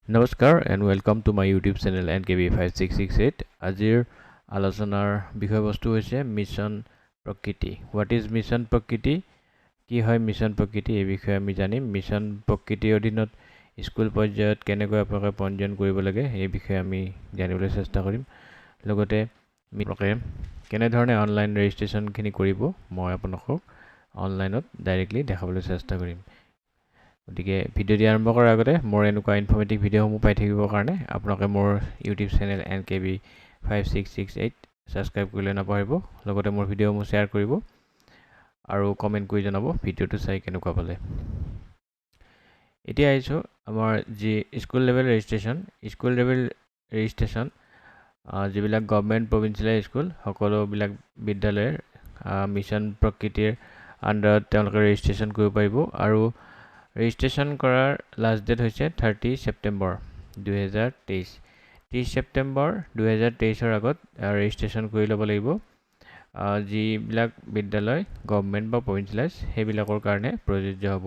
Namaskar and welcome to my YouTube channel NKB5668. আজিৰ আলোচনাৰ বিষয়বস্তু হৈছে মিশন প্ৰকৃতি। What is মিশন প্ৰকৃতি? কি হয় মিশন প্ৰকৃতি এই বিষয়ে আমি জানিম। মিশন প্ৰকৃতিৰ অধীনত স্কুল পৰ্যায়ত কেনেকৈ আপোনালোকে পঞ্জীয়ন কৰিব লাগে এই বিষয়ে আমি জানিবলৈ চেষ্টা কৰিম। লগতে আপোনালোকে কেনেধৰণে অনলাইন ৰেজিষ্ট্ৰেশ্যনখিনি কৰিব মই আপোনালোকক অনলাইনত ডাইৰেক্টলি দেখাবলৈ চেষ্টা কৰিম। গতিকে ভিডিঅ'টি আৰম্ভ কৰাৰ আগতে মোৰ এনেকুৱা ইনফৰ্মেটিভ ভিডিঅ'সমূহ পাই থাকিবৰ কাৰণে আপোনালোকে মোৰ ইউটিউব চেনেল NKB5668 ছাবস্ক্ৰাইব কৰিলে নাপাহৰিব। লগতে মোৰ ভিডিঅ'সমূহ শ্বেয়াৰ কৰিব আৰু কমেণ্ট কৰি জনাব ভিডিঅ'টো চাই কেনেকুৱা পালে। এতিয়া আহিছোঁ আমাৰ যি স্কুল লেভেল ৰেজিষ্ট্ৰেশ্যন যিবিলাক গভৰ্ণমেণ্ট প্ৰভিঞ্চিয়েল স্কুল সকলোবিলাক বিদ্যালয়ৰ মিছন প্ৰকৃতিৰ আণ্ডাৰত তেওঁলোকে ৰেজিষ্ট্ৰেশ্যন কৰিব পাৰিব আৰু ৰেজিষ্ট্ৰেশ্যন কৰাৰ লাষ্ট ডেট হৈছে 30 ছেপ্টেম্বৰ 2023। 30 ছেপ্টেম্বৰ 2023ৰ আগত ৰেজিষ্ট্ৰেশ্যন কৰি ল'ব লাগিব। যিবিলাক বিদ্যালয় গভৰ্ণমেণ্ট বা প্ৰভিঞ্চিয়েলাইজ সেইবিলাকৰ কাৰণে প্ৰযোজ্য হ'ব।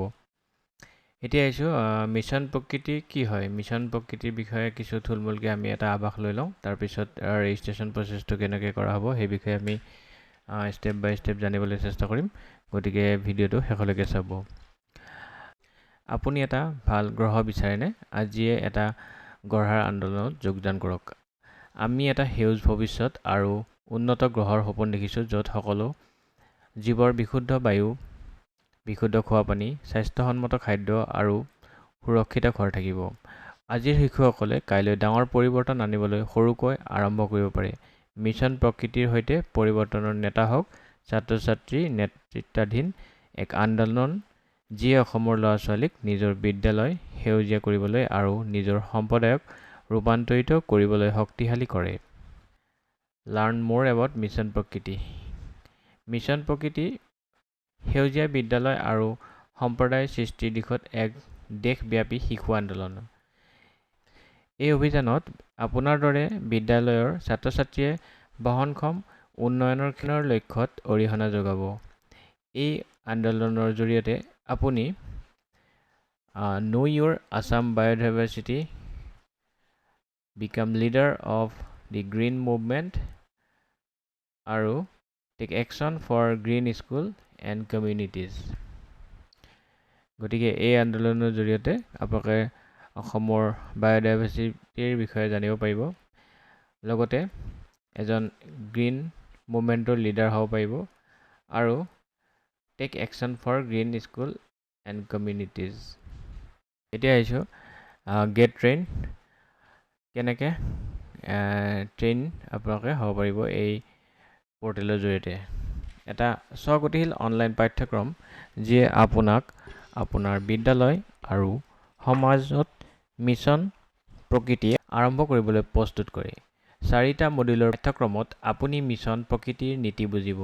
এতিয়া আহিছোঁ মিছন প্ৰকৃতি কি হয়। মিছন প্ৰকৃতিৰ বিষয়ে কিছু থুলমূলকৈ আমি এটা আভাস লৈ লওঁ। তাৰপিছত ৰেজিষ্ট্ৰেশ্যন প্ৰচেছটো কেনেকৈ কৰা হ'ব সেই বিষয়ে আমি ষ্টেপ বাই ষ্টেপ জানিবলৈ চেষ্টা কৰিম। গতিকে ভিডিঅ'টো শেষলৈকে চাব। আপুনি এটা ভাল গ্ৰহ বিচাৰেনে? আজিয়ে এটা গঢ়াৰ আন্দোলনত যোগদান কৰক। আমি এটা সেউজ ভৱিষ্যত আৰু উন্নত গ্ৰহৰ সপোন দেখিছোঁ য'ত সকলো জীৱৰ বিশুদ্ধ বায়ু, বিশুদ্ধ খোৱা পানী, স্বাস্থ্যসন্মত খাদ্য আৰু সুৰক্ষিত ঘৰ থাকিব। আজিৰ শিশুসকলে কাইলৈ ডাঙৰ পৰিৱৰ্তন আনিবলৈ সৰুকৈ আৰম্ভ কৰিব পাৰে। মিছন প্ৰকৃতিৰ সৈতে পৰিৱৰ্তনৰ নেতা হওক ছাত্ৰ ছাত্ৰী নেতৃত্বাধীন এক আন্দোলন যিয়ে অসমৰ ল'ৰা ছোৱালীক নিজৰ বিদ্যালয় সেউজীয়া কৰিবলৈ আৰু নিজৰ সম্প্ৰদায়ক ৰূপান্তৰিত কৰিবলৈ শক্তিশালী কৰে। লাৰ্ণ মোৰ এবাউট মিছন প্ৰকৃতি। মিছন প্ৰকৃতি সেউজীয়া বিদ্যালয় আৰু সম্প্ৰদায় সৃষ্টিৰ দিশত এক দেশব্যাপী শিশু আন্দোলন। এই অভিযানত আপোনাৰ দৰে বিদ্যালয়ৰ ছাত্ৰ ছাত্ৰীয়ে বহনক্ষম উন্নয়নৰ লক্ষ্যত অৰিহণা যোগাব। এই আন্দোলনৰ জৰিয়তে আপুনি know your Assam biodiversity, become leader of the green movement আৰু take action for green school and communities। গতিকে এই আন্দোলনৰ জৰিয়তে আপোনালোকে অসমৰ বায়'ডাইভাৰ্চিটিৰ বিষয়ে জানিব পাৰিব। লগতে এজন গ্ৰীণ মুভমেণ্টৰ লিডাৰ হ'ব পাৰিব আৰু take action for green school and communities. এতিয়া আহিছোঁ গেট ট্ৰেইন কেনেকৈ ট্ৰেইন আপোনালোকে হ'ব পাৰিব এই পৰ্টেলৰ জৰিয়তে। এটা স্বগতিশীল অনলাইন পাঠ্যক্ৰম যিয়ে আপোনাক আপোনাৰ বিদ্যালয় আৰু সমাজত মিছন প্ৰকৃতি আৰম্ভ কৰিবলৈ প্ৰস্তুত কৰে। 4টা মডুলৰ পাঠ্যক্ৰমত আপুনি মিছন প্ৰকৃতিৰ নীতি বুজিব।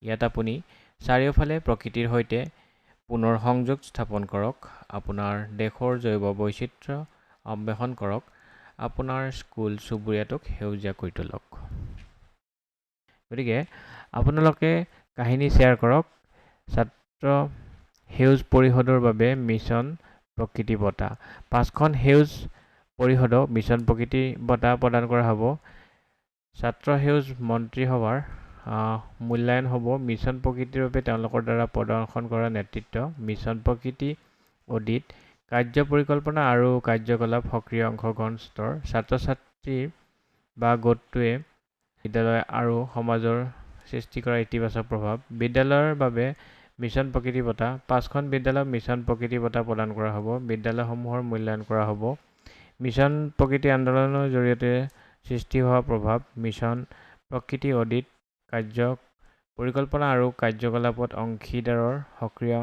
ইয়াত আপুনি চাৰিওফালে প্ৰকৃতিৰ সৈতে পুনৰ সংযোগ স্থাপন কৰক, আপোনাৰ দেশৰ জৈৱ বৈচিত্ৰ্য অন্বেষণ কৰক, আপোনাৰ স্কুল চুবুৰীয়াটোক সেউজীয়া কৰি তোলক। গতিকে আপোনালোকে কাহিনী শ্বেয়াৰ কৰক। ছাত্ৰ সেউজ পৰিষদৰ বাবে মিছন প্ৰকৃতি বঁটা 5খন সেউজ পৰিষদক মিছন প্ৰকৃতি বঁটা প্ৰদান কৰা হ'ব। ছাত্ৰ সেউজ মন্ত্ৰীসভাৰ মূল্যায়ন হ'ব মিছন প্ৰকৃতিৰ বাবে তেওঁলোকৰ দ্বাৰা প্ৰদৰ্শন কৰা নেতৃত্ব, মিছন প্ৰকৃতি অডিট, কাৰ্য পৰিকল্পনা আৰু কাৰ্যকলাপ সক্ৰিয় অংশগ্ৰহণ স্তৰ, ছাত্ৰ ছাত্ৰী বা গোটটোৱে বিদ্যালয় আৰু সমাজৰ সৃষ্টি কৰা ইতিবাচক প্ৰভাৱ। বিদ্যালয়ৰ বাবে মিছন প্ৰকৃতি বঁটা 5খন বিদ্যালয়ক মিছন প্ৰকৃতি বঁটা প্ৰদান কৰা হ'ব। বিদ্যালয়সমূহৰ মূল্যায়ন কৰা হ'ব। মিছন প্ৰকৃতি আন্দোলনৰ জৰিয়তে সৃষ্টি হোৱা প্ৰভাৱ, মিছন প্ৰকৃতি অডিট, কাৰ্য পৰিকল্পনা আৰু কাৰ্যকলাপত অংশীদাৰৰ সক্ৰিয়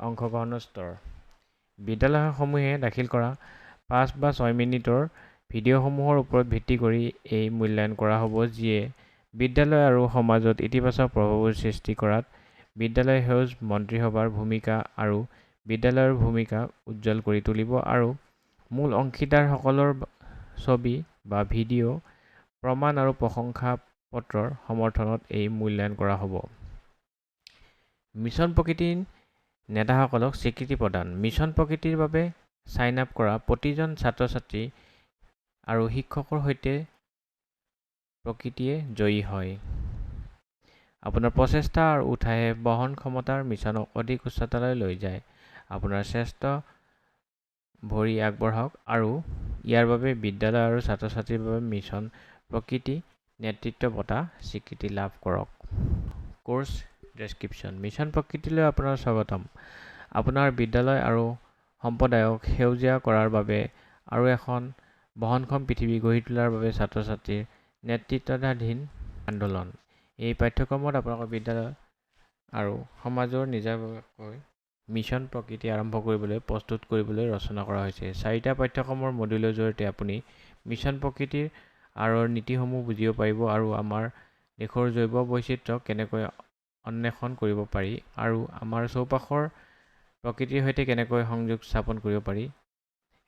অংশগ্ৰহণৰ স্তৰ। বিদ্যালয়সমূহে দাখিল কৰা 5 বা 6 মিনিটৰ ভিডিঅ'সমূহৰ ওপৰত ভিত্তি কৰি এই মূল্যায়ন কৰা হ'ব যিয়ে বিদ্যালয় আৰু সমাজত ইতিবাচক প্ৰভাৱৰ সৃষ্টি কৰাত বিদ্যালয় সেউজ মন্ত্ৰীসভাৰ ভূমিকা আৰু বিদ্যালয়ৰ ভূমিকা উজ্জ্বল কৰি তুলিব আৰু মূল অংশীদাৰসকলৰ ছবি বা ভিডিঅ' প্ৰমাণ আৰু প্ৰশংসা পত্ৰৰ সমৰ্থনত এই মূল্যায়ন কৰা হ'ব। মিছন প্ৰকৃতিৰ নেতাসকলক স্বীকৃতি প্ৰদান। মিছন প্ৰকৃতিৰ বাবে সাইন আপ কৰা প্ৰতিজন ছাত্ৰ ছাত্ৰী আৰু শিক্ষকৰ সৈতে প্ৰকৃতিয়ে জয়ী হয়। আপোনাৰ প্ৰচেষ্টা আৰু উৎসাহে বহন ক্ষমতাৰ মিছনক অধিক উচ্চতালৈ লৈ যায়। আপোনাৰ শ্ৰেষ্ঠ ভৰি আগবঢ়াওক আৰু ইয়াৰ বাবে বিদ্যালয় আৰু ছাত্ৰ ছাত্ৰীৰ বাবে মিছন প্ৰকৃতি নেতৃত্ব বঁটা স্বীকৃতি লাভ কৰক। Course description. মিছন প্ৰকৃতিলৈ আপোনাৰ স্বাগতম। আপোনাৰ বিদ্যালয় আৰু সম্প্ৰদায়ক সেউজীয়া কৰাৰ বাবে আৰু এখন বহনক্ষম পৃথিৱী গঢ়ি তোলাৰ বাবে ছাত্ৰ ছাত্ৰীৰ নেতৃত্বাধীন আন্দোলন। এই পাঠ্যক্ৰমত আপোনালোকৰ বিদ্যালয় আৰু সমাজৰ নিজাববীয়াকৈ মিছন প্ৰকৃতি আৰম্ভ কৰিবলৈ প্ৰস্তুত কৰিবলৈ ৰচনা কৰা হৈছে। 4টা পাঠ্যক্ৰমৰ মডুলৰ জৰিয়তে আপুনি মিছন প্ৰকৃতিৰ আঁৰৰ নীতিসমূহ বুজিব পাৰিব আৰু আমাৰ দেশৰ জৈৱ বৈচিত্ৰ্য কেনেকৈ অন্বেষণ কৰিব পাৰি আৰু আমাৰ চৌপাশৰ প্ৰকৃতিৰ সৈতে কেনেকৈ সংযোগ স্থাপন কৰিব পাৰি।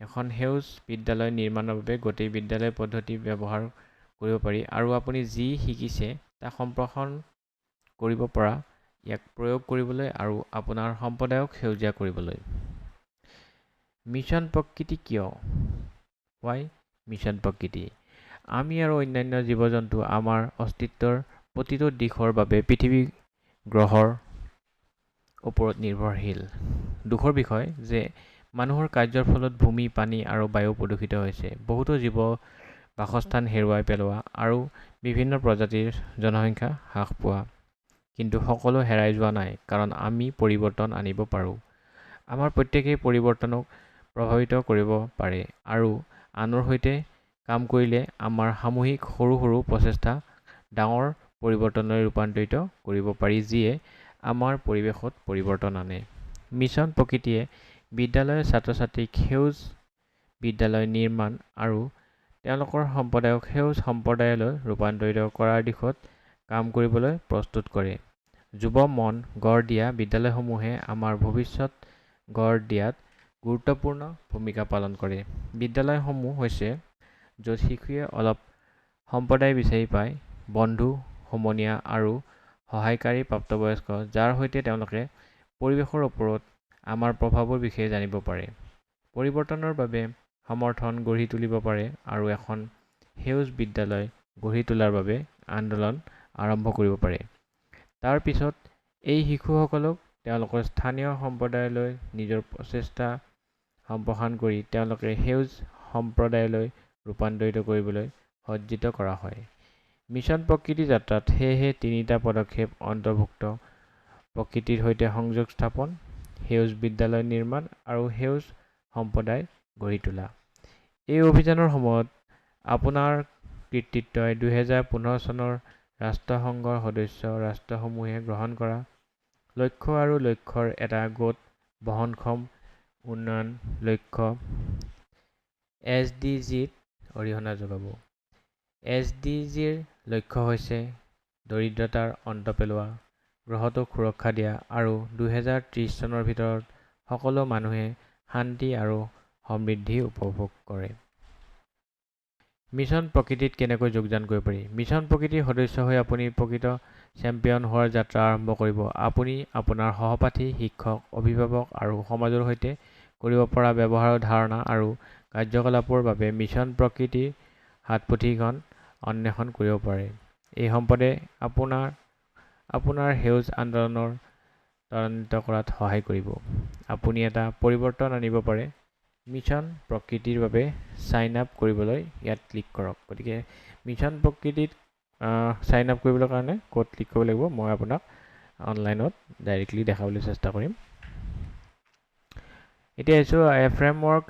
এখন সেউজ বিদ্যালয় নিৰ্মাণৰ বাবে গোটেই বিদ্যালয় পদ্ধতি ব্যৱহাৰ কৰিব পাৰি আৰু আপুনি যি শিকিছে তাক সম্প্ৰসাৰণ কৰিব পৰা, ইয়াক প্ৰয়োগ কৰিবলৈ আৰু আপোনাৰ সম্প্ৰদায়ক সেউজীয়া কৰিবলৈ। মিছন প্ৰকৃতি কিয়? Why মিছন প্ৰকৃতি? আমি আৰু অন্যান্য জীৱ-জন্তু আমাৰ অস্তিত্বৰ প্ৰতিটো দিশৰ বাবে পৃথিৱী গ্ৰহৰ ওপৰত নিৰ্ভৰশীল। দুখৰ বিষয় যে মানুহৰ কাৰ্যৰ ফলত ভূমি, পানী আৰু বায়ু প্ৰদূষিত হৈছে। বহুতো জীৱ বাসস্থান হেৰুৱাই পেলোৱা আৰু বিভিন্ন প্ৰজাতিৰ জনসংখ্যা হ্ৰাস পোৱা। কিন্তু সকলো হেৰাই যোৱা নাই কাৰণ আমি পৰিৱৰ্তন আনিব পাৰোঁ। আমাৰ প্ৰত্যেকেই পৰিৱৰ্তনক প্ৰভাৱিত কৰিব পাৰে আৰু আনৰ সৈতে কাম কৰিলে আমাৰ সামূহিক সৰু সৰু প্ৰচেষ্টা ডাঙৰ পৰিৱৰ্তনলৈ ৰূপান্তৰিত কৰিব পাৰি যিয়ে আমাৰ পৰিৱেশত পৰিৱৰ্তন আনে। মিছন প্ৰকৃতিয়ে বিদ্যালয়ৰ ছাত্ৰ-ছাত্ৰীক সেউজ বিদ্যালয় নিৰ্মাণ আৰু তেওঁলোকৰ সম্প্ৰদায়ক সেউজ সম্প্ৰদায়লৈ ৰূপান্তৰিত কৰাৰ দিশত কাম কৰিবলৈ প্ৰস্তুত কৰে। যুৱ মন গঢ় দিয়া বিদ্যালয়সমূহে আমাৰ ভৱিষ্যত গঢ় দিয়াত গুৰুত্বপূৰ্ণ ভূমিকা পালন কৰে। বিদ্যালয়সমূহ হৈছে য'ত শিশুৱে অলপ সম্প্ৰদায় বিচাৰি পায়, বন্ধু, সমনীয়া আৰু সহায়কাৰী প্ৰাপ্তবয়স্ক যাৰ সৈতে তেওঁলোকে পৰিৱেশৰ ওপৰত আমাৰ প্ৰভাৱৰ বিষয়ে জানিব পাৰে, পৰিৱৰ্তনৰ বাবে সমৰ্থন গঢ়ি তুলিব পাৰে আৰু এখন সেউজ বিদ্যালয় গঢ়ি তোলাৰ বাবে আন্দোলন আৰম্ভ কৰিব পাৰে। তাৰ পিছত এই শিশুসকলক তেওঁলোকৰ স্থানীয় সম্প্ৰদায়লৈ নিজৰ প্ৰচেষ্টা সম্প্ৰসাৰণ কৰি তেওঁলোকে সেউজ সম্প্ৰদায়লৈ ৰূপান্তৰিত কৰিবলৈ সজ্জিত কৰা হয়। মিছন প্ৰকৃতি যাত্ৰাত সেয়েহে 3টা পদক্ষেপ অন্তৰ্ভুক্ত: প্ৰকৃতিৰ সৈতে সংযোগ স্থাপন, সেউজ বিদ্যালয় নিৰ্মাণ আৰু সেউজ সম্প্ৰদায় গঢ়ি তোলা। এই অভিযানৰ সময়ত আপোনাৰ কৃতিত্বই 2015 চনৰ ৰাষ্ট্ৰসংঘৰ সদস্য ৰাষ্ট্ৰসমূহে গ্ৰহণ কৰা লক্ষ্য আৰু লক্ষ্যৰ এটা গোট বহনক্ষম উন্নয়ন লক্ষ্য SDGত অৰিহণা যোগাব। SDGৰ লক্ষ্য হৈছে দৰিদ্ৰতাৰ অন্ত পেলোৱা, গ্ৰহটোক সুৰক্ষা দিয়া আৰু 2030 চনৰ ভিতৰত সকলো মানুহে শান্তি আৰু সমৃদ্ধি উপভোগ কৰে। মিছন প্ৰকৃতিত কেনেকৈ যোগদান কৰিব পাৰি? মিছন প্ৰকৃতিৰ সদস্য হৈ আপুনি প্ৰকৃত চেম্পিয়ন হোৱাৰ যাত্ৰা আৰম্ভ কৰিব। আপুনি আপোনাৰ সহপাঠী, শিক্ষক, অভিভাৱক আৰু সমাজৰ সৈতে কৰিব পৰা ব্যৱহাৰৰ ধাৰণা আৰু কাৰ্যকলাপৰ বাবে মিছন প্ৰকৃতিৰ হাতপুথিখন অন্বেষণ কৰিব পাৰে। এই সম্পদে আপোনাৰ সেউজ আন্দোলনৰ ত্বৰান্বিত কৰাত সহায় কৰিব। আপুনি এটা পৰিৱৰ্তন আনিব পাৰে। মিছন প্ৰকৃতিৰ বাবে ছাইন আপ কৰিবলৈ ইয়াত ক্লিক কৰক। গতিকে মিছন প্ৰকৃতিত ছাইন আপ কৰিবলৈ কাৰণে ক'ত ক্লিক কৰিব লাগিব মই আপোনাক অনলাইনত ডাইৰেক্টলি দেখাবলৈ চেষ্টা কৰিম। এতিয়া আহিছোঁ a framework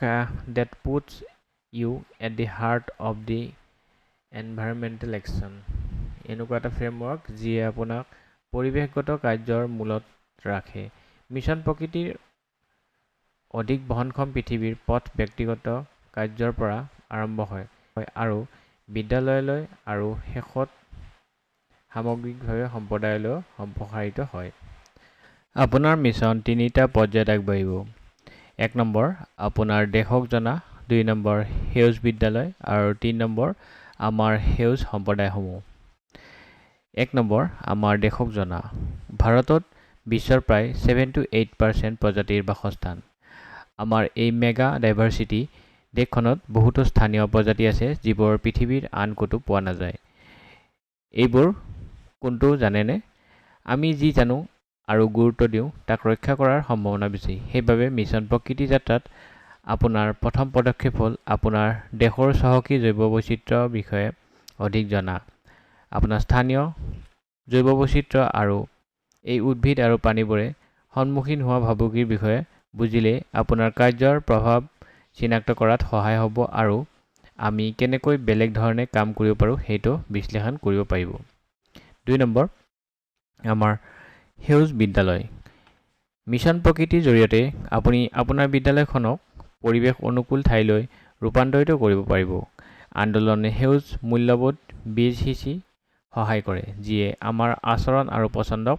that puts you at the heart of the environmental action. এনেকুৱা এটা ফ্ৰেমৱৰ্ক যিয়ে আপোনাক পৰিৱেশগত কাৰ্যৰ মূলত ৰাখে। মিছন প্ৰকৃতিৰ অধিক বহনক্ষম পৃথিৱীৰ পথ ব্যক্তিগত কাৰ্যৰ পৰা আৰম্ভ হয় আৰু বিদ্যালয়লৈ আৰু শেষত সামগ্ৰিকভাৱে সম্প্ৰদায়লৈ সম্প্ৰসাৰিত হয়। আপোনাৰ মিছন 3টা পৰ্যায়ত আগবাঢ়িব। 1 নম্বৰ, আপোনাৰ দেশক জনা; 2 নম্বৰ, সেউজ বিদ্যালয়; আৰু 3 নম্বৰ, আমাৰ সেউজ সম্প্ৰদায়সমূহ। 1 নম্বৰ, আমাৰ দেশক জনা। ভাৰতত বিশ্বৰ প্ৰায় 7 to 8% প্ৰজাতিৰ বাসস্থান। আমাৰ এই মেগা ডাইভাৰ্চিটি দেশখনত বহুতো স্থানীয় প্ৰজাতি আছে যিবোৰ পৃথিৱীৰ আন ক'তো পোৱা নাযায়। এইবোৰ কোনটো জানেনে? আমি যি জানো আৰু গুৰুত্ব দিওঁ তাক ৰক্ষা কৰাৰ সম্ভাৱনা বেছি। সেইবাবে মিছন প্ৰকৃতি যাত্ৰাত আপোনাৰ প্ৰথম পদক্ষেপ হ'ল আপোনাৰ দেশৰ চহকী জৈৱ বৈচিত্ৰ্যৰ বিষয়ে অধিক জনা। আপোনাৰ স্থানীয় জৈৱ বৈচিত্ৰ্য আৰু এই উদ্ভিদ আৰু প্ৰাণীবোৰে সন্মুখীন হোৱা ভাবুকিৰ বিষয়ে বুজিলে আপোনাৰ কাৰ্যৰ প্ৰভাৱ চিনাক্ত কৰাত সহায় হ'ব আৰু আমি কেনেকৈ বেলেগ ধৰণে কাম কৰিব পাৰোঁ সেইটো বিশ্লেষণ কৰিব পাৰিব। 2 নম্বৰ, আমাৰ সেউজ বিদ্যালয়। মিছন প্ৰকৃতিৰ জৰিয়তে আপুনি আপোনাৰ বিদ্যালয়খনক পৰিৱেশ অনুকূল ঠাইলৈ ৰূপান্তৰিত কৰিব পাৰিব। আন্দোলনে সেউজ মূল্যবোধ বীজ সিঁচি সহায় কৰে, যিয়ে আমাৰ আচৰণ আৰু পচন্দক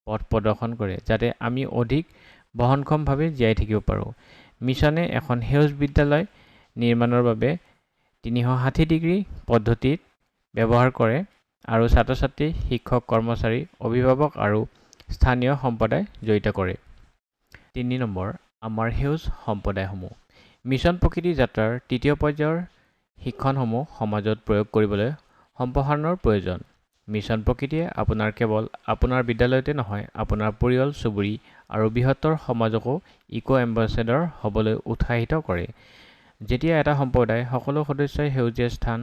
পথ প্ৰদৰ্শন কৰে যাতে আমি অধিক বহনক্ষমভাৱে জীয়াই থাকিব পাৰোঁ। মিছনে এখন সেউজ বিদ্যালয় নিৰ্মাণৰ বাবে 360 ডিগ্ৰী পদ্ধতিত ব্যৱহাৰ কৰে আৰু ছাত্ৰ-ছাত্ৰী, শিক্ষক, কৰ্মচাৰী, অভিভাৱক আৰু স্থানীয় সম্প্ৰদায় জড়িত কৰে। 3 নম্বৰ, আমাৰ সেউজ সম্প্ৰদায়সমূহ। মিছন প্ৰকৃতি যাত্ৰাৰ তৃতীয় পৰ্যায়ৰ শিক্ষণসমূহ সমাজত প্ৰয়োগ কৰিবলৈ সম্প্ৰসাৰণৰ প্ৰয়োজন। মিছন প্ৰকৃতিয়ে আপোনাৰ কেৱল আপোনাৰ বিদ্যালয়তে নহয়, আপোনাৰ পৰিয়াল, চুবুৰী আৰু বৃহত্তৰ সমাজকো ইক'-এম্বেচেডৰ হ'বলৈ উৎসাহিত কৰে। যেতিয়া এটা সম্প্ৰদায় সকলো সদস্যই সেউজীয়া স্থান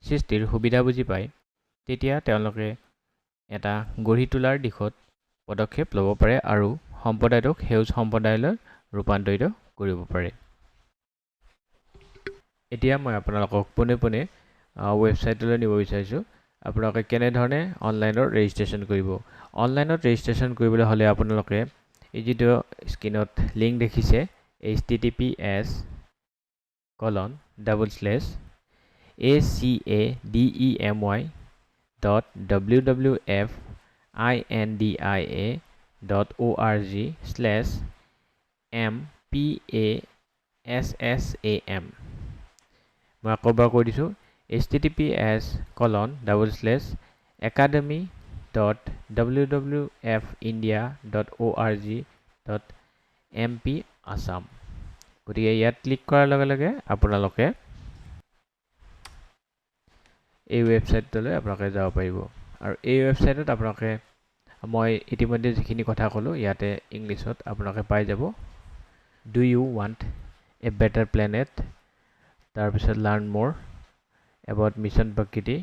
সৃষ্টিৰ সুবিধা বুজি পায়, তেতিয়া তেওঁলোকে এটা গঢ়ি তোলাৰ দিশত পদক্ষেপ ল'ব পাৰে আৰু সম্প্ৰদায়টোক সেউজ সম্প্ৰদায়লৈ ৰূপান্তৰিত কৰিব পাৰে। এতিয়া মই আপোনালোকক পোনে পোনে ৱেবছাইটলৈ নিব বিচাৰিছোঁ। আপোনালোকে কেনেধৰণে অনলাইনত ৰেজিষ্ট্ৰেশ্যন কৰিব। অনলাইনত ৰেজিষ্ট্ৰেশ্যন কৰিবলৈ হ'লে আপোনালোকে এই যিটো স্ক্ৰীনত লিংক দেখিছে https://academy.wwf.india.org/MPASSAM। মই আকৌ এবাৰ কৈ দিছোঁ https://academy.wwf.india.org.mp-assam। গতিকে ইয়াত ক্লিক কৰাৰ লগে লগে আপোনালোকে এই ৱেবছাইটলৈ আপোনালোকে যাব পাৰিব আৰু এই ৱেবছাইটত আপোনালোকে মই ইতিমধ্যে যিখিনি কথা ক'লোঁ ইয়াতে ইংলিছত আপোনালোকে পাই যাব। Do you want a better planet, তাৰপিছত learn more about mission Prakriti,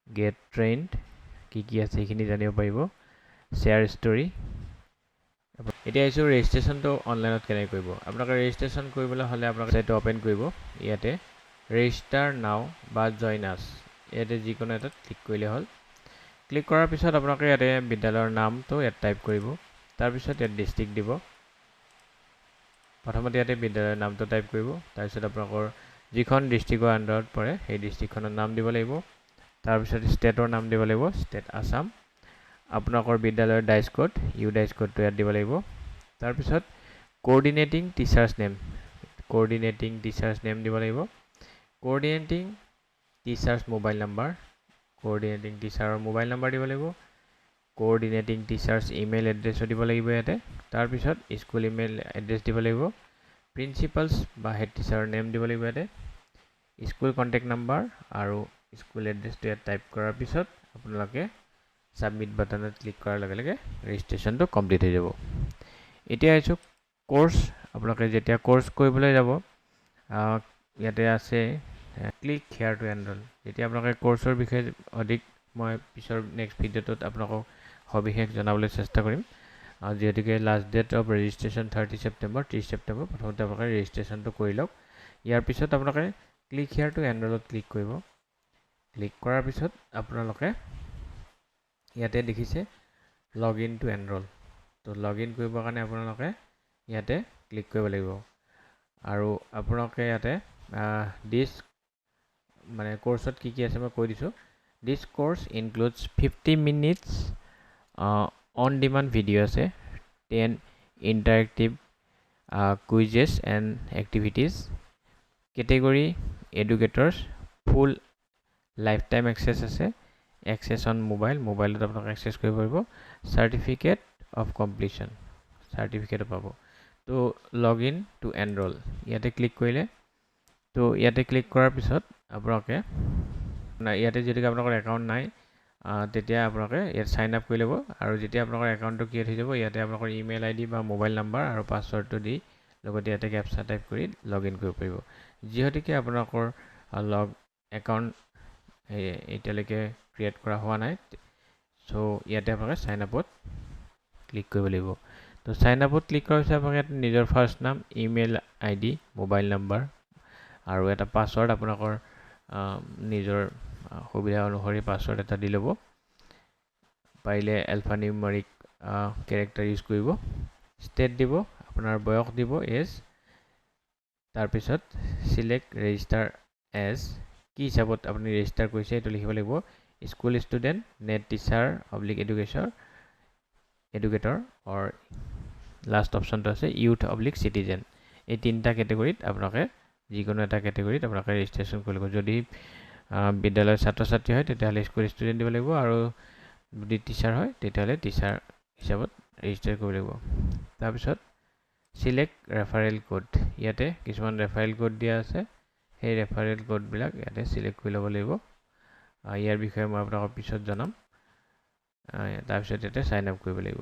get trained, কি কি আছে সেইখিনি জানিব পাৰিব, শ্বেয়াৰ ষ্টৰি। এতিয়া আহিছোঁ ৰেজিষ্ট্ৰেশ্যনটো অনলাইনত কেনেকৈ কৰিব। আপোনালোকে ৰেজিষ্ট্ৰেশ্যন কৰিবলৈ হ'লে আপোনালোকে ৱেবছাইটটো অ'পেন কৰিব। ইয়াতে ৰেজিষ্টাৰ নাও বা জইন আছ ইয়াতে যিকোনো এটাত ক্লিক কৰিলে হ'ল। ক্লিক কৰাৰ পিছত আপোনালোকে ইয়াতে বিদ্যালয়ৰ নামটো ইয়াত টাইপ কৰিব। তাৰপিছত ইয়াত ডিষ্ট্ৰিক্ট দিব। প্ৰথমতে ইয়াতে বিদ্যালয়ৰ নামটো টাইপ কৰিব। তাৰপিছত আপোনালোকৰ যিখন ডিষ্ট্ৰিক্টৰ আণ্ডাৰত পৰে সেই ডিষ্ট্ৰিক্টখনৰ নাম দিব লাগিব। তাৰপিছত ষ্টেটৰ নাম দিব লাগিব, ষ্টেট আছাম। আপোনালোকৰ বিদ্যালয়ৰ ডাইচ কোড, ইউ ডাইচ কোডটো ইয়াত দিব লাগিব। তাৰপিছত কোঅৰ্ডিনেটিং টিচাৰ্ছ নেম দিব লাগিব। Coordinating teachers mobile number, coordinating টিচাৰৰ মোবাইল নাম্বাৰ দিব লাগিব। কোঅৰ্ডিনেটিং টিচাৰ্ছ ইমেইল এড্ৰেছো দিব লাগিব ইয়াতে। তাৰপিছত স্কুল ইমেইল এড্ৰেছ দিব লাগিব। প্ৰিন্সিপালছ বা হেড টিচাৰৰ নেম দিব লাগিব ইয়াতে। স্কুল কণ্টেক্ট নাম্বাৰ আৰু স্কুল এড্ৰেছটো ইয়াত টাইপ কৰাৰ পিছত আপোনালোকে ছাবমিট বাটনত ক্লিক কৰাৰ লগে লগে ৰেজিষ্ট্ৰেশ্যনটো কমপ্লিট হৈ যাব। এতিয়া আহিছোঁ কোৰ্চ। আপোনালোকে যেতিয়া কোৰ্চ কৰিবলৈ যাব ইয়াতে আছে ক্লিক হেয়াৰ টু এনৰল। যেতিয়া আপোনালোকে কোৰ্চৰ বিষয়ে অধিক মই পিছৰ নেক্সট ভিডিঅ'টোত আপোনালোকক সবিশেষ জনাবলৈ চেষ্টা কৰিম। যিহেতুকে last date of registration 30 September, 30 September. প্ৰথমতে আপোনালোকে ৰেজিষ্ট্ৰেশ্যনটো কৰি লওক। ইয়াৰ পিছত আপোনালোকে ক্লিক হেয়াৰ টু এনৰলত ক্লিক কৰিব। ক্লিক কৰাৰ পিছত আপোনালোকে ইয়াতে দেখিছে লগ ইন টু এনৰল। তো লগ ইন কৰিবৰ কাৰণে আপোনালোকে ইয়াতে ক্লিক কৰিব লাগিব আৰু আপোনালোকে ইয়াতে দিছ মানে কোৰ্চত কি কি আছে মই কৈ দিছোঁ। This course includes 50 minutes on demand video' আছে, 10 interactive quizzes and activities, category educators, full life time access আছে, এক্সেছ অন মোবাইলত আপোনালোকে এক্সেছ কৰিব পাৰিব, চাৰ্টিফিকেট অফ কমপ্লিশ্যন, চাৰ্টিফিকেটো পাব। তো লগ ইন টু এনৰোল ইয়াতে ক্লিক কৰিলে তো ইয়াতে ক্লিক কৰাৰ পিছত আপোনালোকে ইয়াতে যদি আপোনালোকৰ একাউণ্ট নাই তেতিয়া আপোনালোকে ইয়াত সাইন আপ কৰি ল'ব আৰু যেতিয়া আপোনালোকৰ একাউণ্টটো ক্ৰিয়েট হৈ যাব ইয়াতে আপোনালোকৰ ইমেইল আইডি বা মোবাইল নাম্বাৰ আৰু পাছৱৰ্ডটো দি লগতে ইয়াতে কেপচা টাইপ কৰি লগ ইন কৰিব পাৰিব যিহেতুকে আপোনালোকৰ একাউণ্ট এতিয়ালৈকে ক্ৰিয়েট কৰা হোৱা নাই সো ইয়াতে আপোনালোকে সাইন আপত ক্লিক কৰিব লাগিব তো সাইন আপত ক্লিক কৰাৰ পিছত আপোনালোকে ইয়াতে নিজৰ ফাৰ্ষ্ট নাম ইমেইল আইডি মোবাইল নাম্বাৰ আৰু এটা পাছৱৰ্ড আপোনালোকৰ নিজৰ সুবিধা অনুসৰি পাছৱৰ্ড এটা দি ল'ব পাৰিলে এলফানিউমেৰিক কেৰেক্টাৰ ইউজ কৰিব ষ্টেট দিব আপোনাৰ বয়স দিব এজ তাৰপিছত সিলেক্ট ৰেজিষ্টাৰ এজ কি হিচাপত আপুনি ৰেজিষ্টাৰ কৰিছে এইটো লিখিব লাগিব school student net teacher educator or last অপশ্যনটো আছে ইউথ /চিটিজেন এই তিনিটা কেটেগৰীত আপোনালোকে যিকোনো এটা কেটেগৰীত আপোনালোকে ৰেজিষ্ট্ৰেশ্যন কৰিব লাগিব যদি বিদ্যালয়ৰ ছাত্ৰ ছাত্ৰী হয় তেতিয়াহ'লে স্কুল ষ্টুডেণ্ট দিব লাগিব আৰু যদি টিচাৰ হয় তেতিয়াহ'লে টিচাৰ হিচাপত ৰেজিষ্টাৰ কৰিব লাগিব তাৰপিছত সিলেক্ট ৰেফাৰেল কোড ইয়াতে কিছুমান ৰেফাৰেল কোড দিয়া আছে সেই ৰেফাৰেল কোডবিলাক ইয়াতে সিলেক্ট কৰি ল'ব লাগিব ইয়াৰ বিষয়ে মই আপোনালোকক পিছত জনাম তাৰপিছত ইয়াতে সাইন আপ কৰিব লাগিব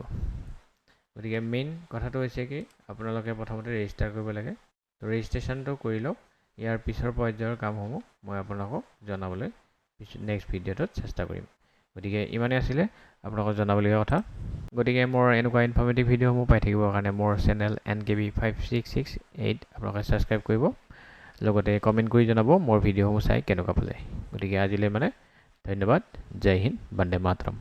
গতিকে মেইন কথাটো হৈছে কি আপোনালোকে প্ৰথমতে ৰেজিষ্টাৰ কৰিব লাগে তো ৰেজিষ্ট্ৰেশ্যনটো কৰি লওক ইয়াৰ পিছৰ পৰ্যায়ৰ কামসমূহ মই আপোনালোকক জনাবলৈ নেক্সট ভিডিঅ'টোত চেষ্টা কৰিম গতিকে ইমানেই আছিলে আপোনালোকক জনাবলগীয়া কথা গতিকে মোৰ এনেকুৱা ইনফৰ্মেটিভ ভিডিঅ'সমূহ পাই থাকিবৰ কাৰণে মোৰ চেনেল NKB5668 আপোনালোকে ছাবস্ক্ৰাইব কৰিব লগতে কমেণ্ট কৰি জনাব মোৰ ভিডিঅ'সমূহ চাই কেনেকুৱা পালে গতিকে আজিলৈ মানে ধন্যবাদ জয় হিন্দ বন্দে মাতৰম